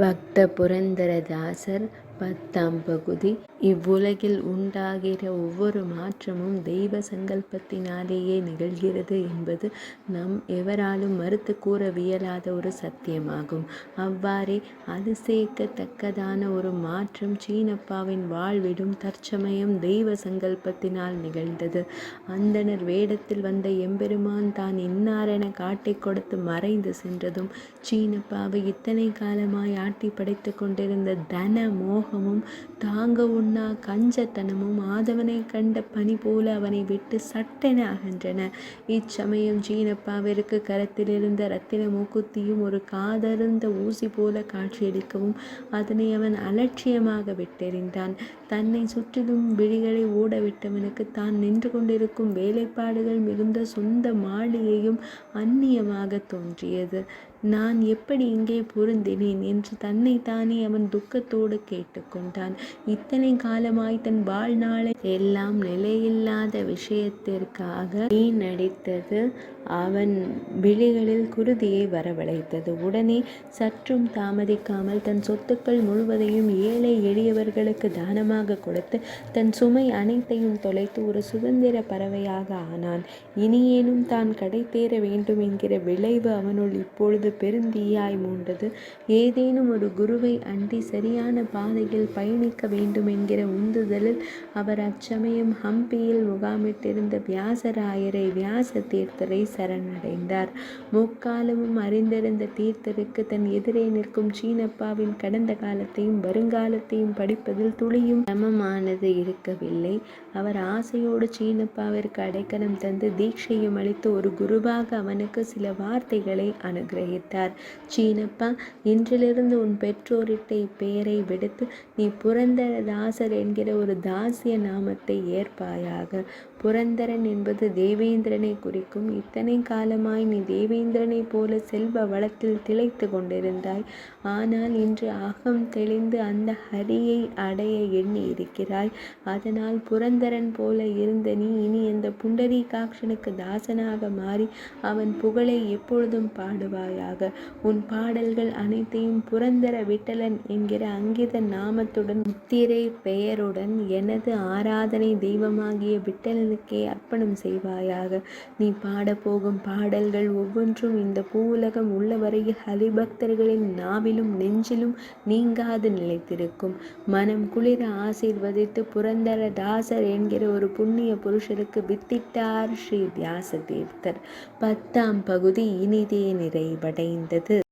பக்த புரந்தரதாசர் 10ஆம் பகுதி. இவ்வுலகில் உண்டாகிற ஒவ்வொரு மாற்றமும் தெய்வ சங்கல்பத்தினாலேயே நிகழ்கிறது என்பது நம் எவராலும் மறுத்து கூறவியலாத ஒரு சத்தியமாகும். அவ்வாறே அதிசயிக்கத்தக்கதான ஒரு மாற்றம் சீனப்பாவின் வாழ்விலும் தற்சமயம் தெய்வ சங்கல்பத்தினால் நிகழ்ந்தது. அந்தணர் வேடத்தில் வந்த எம்பெருமான் தான் இன்னாரென காட்டிக் கொடுத்து மறைந்து சென்றதும் சீனப்பாவை இத்தனை காலமாய் ஆட்டி படைத்து கொண்டிருந்த தன மோகமும் தாங்க உண்ணா கஞ்சத்தனமும் ஆதவனை கண்ட பனி போல அவனை விட்டு சட்டென அகன்றன. இச்சமயம் சீனப்பாவிற்கு கரத்தில் இருந்த இரத்தின மூக்குத்தியும் ஒரு காதருந்த ஊசி போல காட்சியளிக்கவும் அதனை அவன் அலட்சியமாக விட்டெறிந்தான். தன்னை சுற்றிலும் விழிகளை ஓடவிட்டவனுக்கு தான் நின்று கொண்டிருக்கும் வேலைப்பாடுகள் மிகுந்த சொந்த மாளிகையும் அந்நியமாக தோன்றியது. நான் எப்படி இங்கே பொருந்தினேன் என்று தன்னைத்தானே அவன் துக்கத்தோடு கேட்டுக்கொண்டான். இத்தனை காலமாய் தன் வாழ்நாளை எல்லாம் நிலையில்லாத விஷயத்திற்காக நீ நடித்தது அவன் விழிகளில் குருதியை வரவழைத்தது. உடனே சற்றும் தாமதிக்காமல் தன் சொத்துக்கள் முழுவதையும் ஏழை எளியவர்களுக்கு தானமாக கொடுத்து தன் சுமை அனைத்தையும் தொலைத்து ஒரு சுதந்திர பறவையாக ஆனான். இனியேனும் தான் கடை தேர வேண்டும் என்கிற விளைவு அவனுள் இப்பொழுது பெருந்தீயாய் மூண்டது. ஏதேனும் ஒரு குருவை அண்டி சரியான பாதையில் பயணிக்க வேண்டும் என்கிற உந்துதலில் அவர் அச்சமயம் ஹம்பியில் முகாமிட்டிருந்த வியாசராயரை வியாச தீர்த்தரை சரணடைந்தார். முக்காலமும் அறிந்திருந்த தீர்த்தருக்கு தன் எதிரே நிற்கும் சீனப்பாவின் கடந்த காலத்தையும் வருங்காலத்தையும் படிப்பதில் துளியும் சமமானது இருக்கவில்லை. அவர் ஆசையோடு சீனப்பாவிற்கு அடைக்கலம் தந்து தீட்சையும் அளித்து ஒரு குருவாக அவனுக்கு சில வார்த்தைகளை அனுகிரகித்தார். சீனப்பா, இன்றிலிருந்து உன் பெற்றோரிட்ட இப்பெயரை விடுத்து நீ புரந்தரதாசர் என்கிற ஒரு தாசிய நாமத்தை ஏற்பாயாக. புரந்தரன் என்பது தேவேந்திரனை குறிக்கும். இத்தனை காலமாய் நீ தேவேந்திரனை போல செல்வ வளத்தில் திளைத்து கொண்டிருந்தாய். ஆனால் இன்று அகம் தெளிந்து அந்த ஹரியை அடைய எண்ணி இருக்கிறாய். அதனால் புரந்தரன் போல இருந்த நீ இனி அந்த புண்டரீகாட்சனுக்கு தாசனாக மாறி அவன் புகழை எப்பொழுதும் பாடுவாயாக. உன் பாடல்கள் அனைத்தையும் புரந்தர விட்டலன் என்கிற அங்கித நாமத்துடன் முத்திரை பெயருடன் எனது ஆராதனை தெய்வமாகிய விட்டலனுக்கே அர்ப்பணம் செய்வாயாக. நீ பாடப்போகும் பாடல்கள் ஒவ்வொன்றும் இந்த பூவுலகம் உள்ளவரையில் ஹரிபக்தர்களின் நாவிலும் நெஞ்சிலும் நீங்காது நிலைத்திருக்கும். மனம் குளிர ஆசீர்வதித்து புரந்தரதாசர் என்கிற ஒரு புண்ணிய புருஷருக்கு வித்திட்டார் ஸ்ரீ வியாச தீர்த்தர். 10ஆம் பகுதி இனிதே நிறைவடைந்தது.